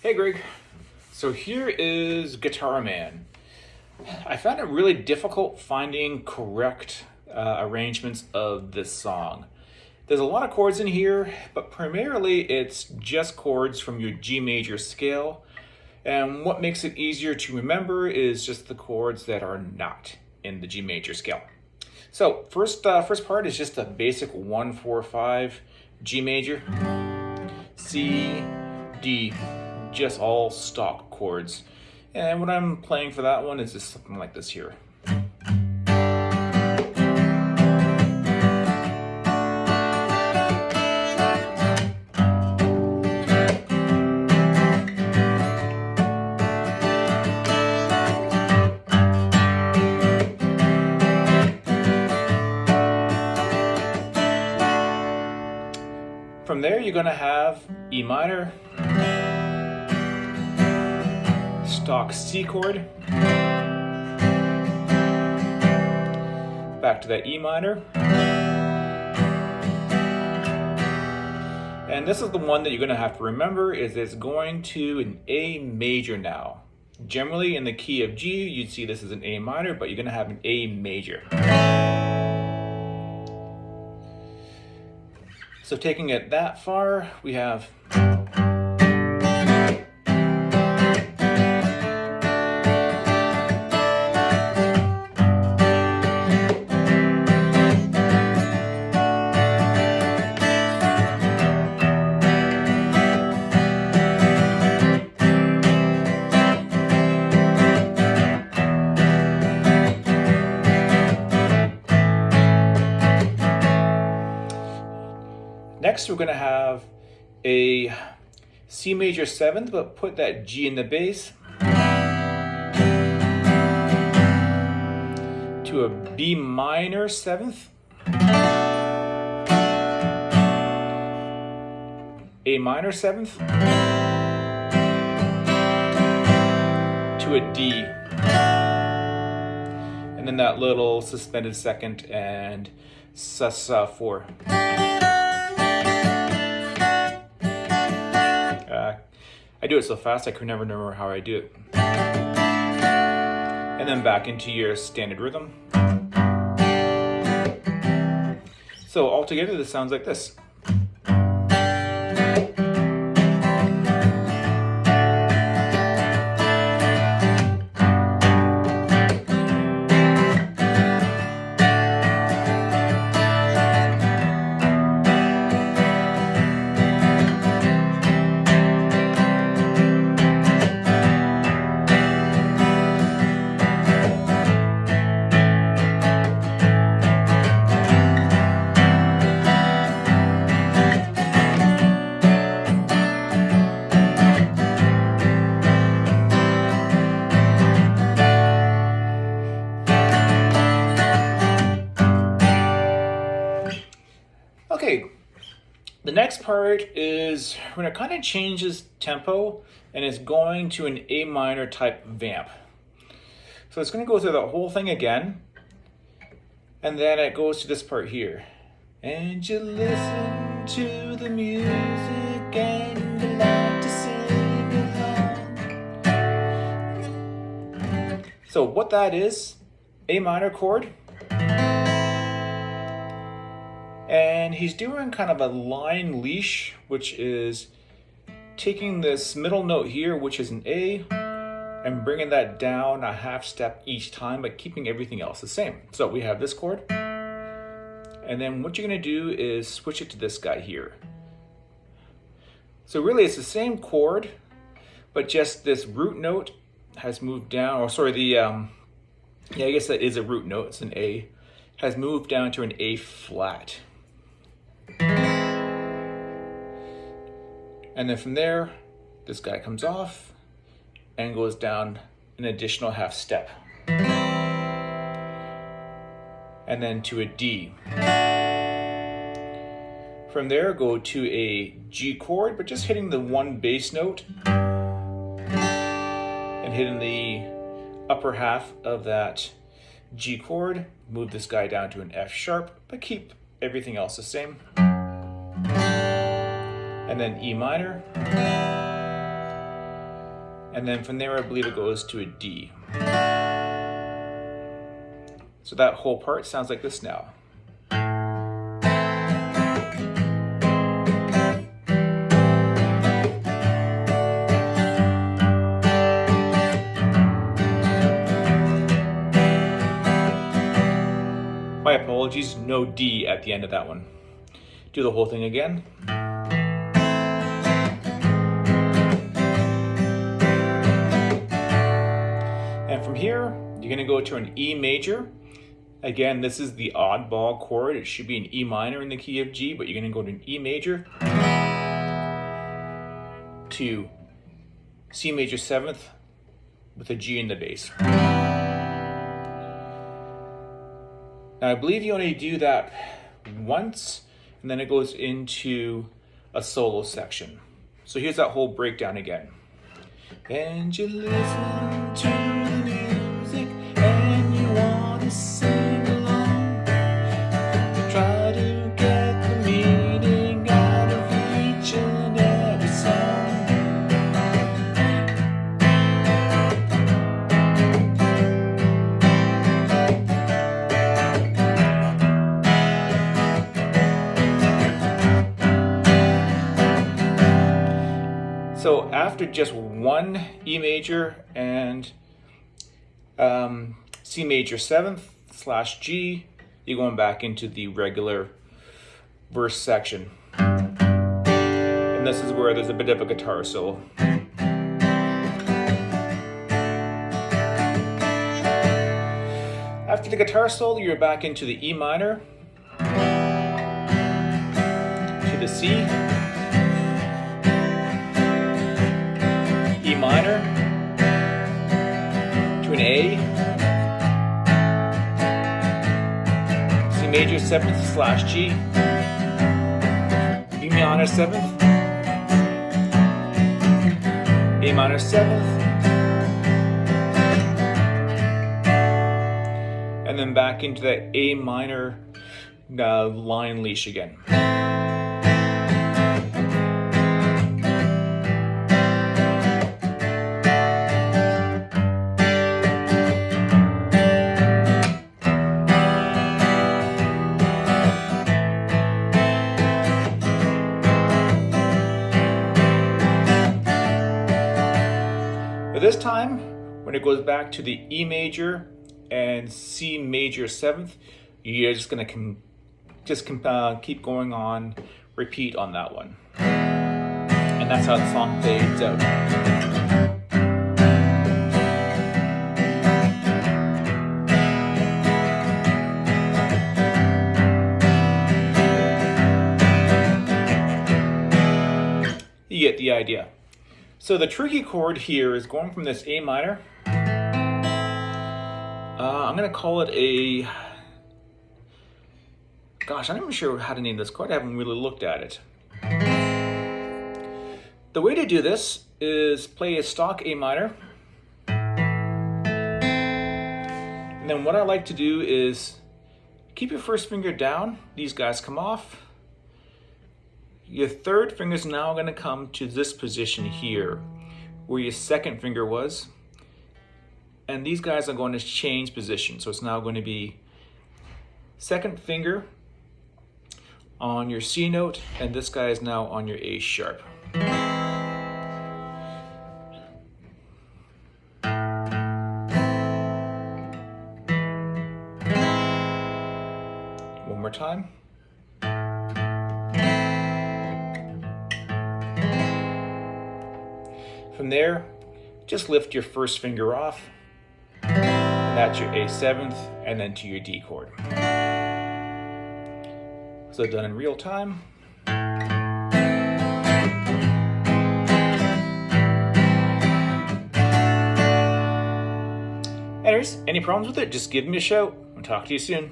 Hey Greg, so here is Guitar Man. I found it really difficult finding correct arrangements of this song. There's a lot of chords in here, but primarily it's just chords from your G major scale. And what makes it easier to remember is just the chords that are not in the G major scale. So first part is just a basic 1-4-5 G major, C, D, just all stock chords. And what I'm playing for that one is just something like this here. From there, you're going to have E minor, stock C chord, back to that E minor, and this is the one that you're going to have to remember is it's going to an A major now. Generally in the key of G, you'd see this as an A minor, but you're going to have an A major. So taking it that far, we have next, we're going to have a C major 7th, but put that G in the bass, to a B minor 7th, A minor 7th, to a D, and then that little suspended second and sus4. I do it so fast I can never remember how I do it. And then back into your standard rhythm. So altogether this sounds like this. Okay, the next part is when it kind of changes tempo and it's going to an A minor type vamp. So it's going to go through the whole thing again, and then it goes to this part here. And you listen to the music and you like to sing along. So what that is, A minor chord, and he's doing kind of a line leash, which is taking this middle note here, which is an A, and bringing that down a half step each time, but keeping everything else the same. So we have this chord, and then what you're going to do is switch it to this guy here. So really it's the same chord, but just this root note has moved down, or sorry, I guess that is a root note, it's an A, has moved down to an A flat. And then from there, this guy comes off and goes down an additional half step. And then to a D. From there, go to a G chord, but just hitting the one bass note and hitting the upper half of that G chord. Move this guy down to an F sharp, but keep everything else the same. And then E minor, And then from there, I believe it goes to a D. So that whole part sounds like this now. My apologies, no D at the end of that one. Do the whole thing again. And from here, you're going to go to an E major. Again, this is the oddball chord. It should be an E minor in the key of G, but you're going to go to an E major to C major 7th with a G in the bass. Now, I believe you only do that once, and then it goes into a solo section. So here's that whole breakdown again. And you listen to the music, and you want to sing along. You try to get the meaning out of each and every song. So after just one E major and C major 7th / G, you're going back into the regular verse section. And this is where there's a bit of a guitar solo. After the guitar solo, you're back into the E minor, to the C, E minor, to an A, C major 7th / G, B minor 7th, A minor 7th, and then back into that A minor line leash again. This time, when it goes back to the E major and C major 7th, you're just going to keep going on, repeat on that one. And that's how the song fades out. You get the idea. So the tricky chord here is going from this A minor. I'm going to call it a... Gosh, I'm not even sure how to name this chord. I haven't really looked at it. The way to do this is play a stock A minor. And then what I like to do is keep your first finger down. These guys come off. Your third finger is now going to come to this position here, where your second finger was. And these guys are going to change position. So it's now going to be second finger on your C note, and this guy is now on your A sharp. One more time. From there, just lift your first finger off, and that's your A7th, and then to your D chord. So done in real time. Anyways, any problems with it, just give me a shout. I'll talk to you soon.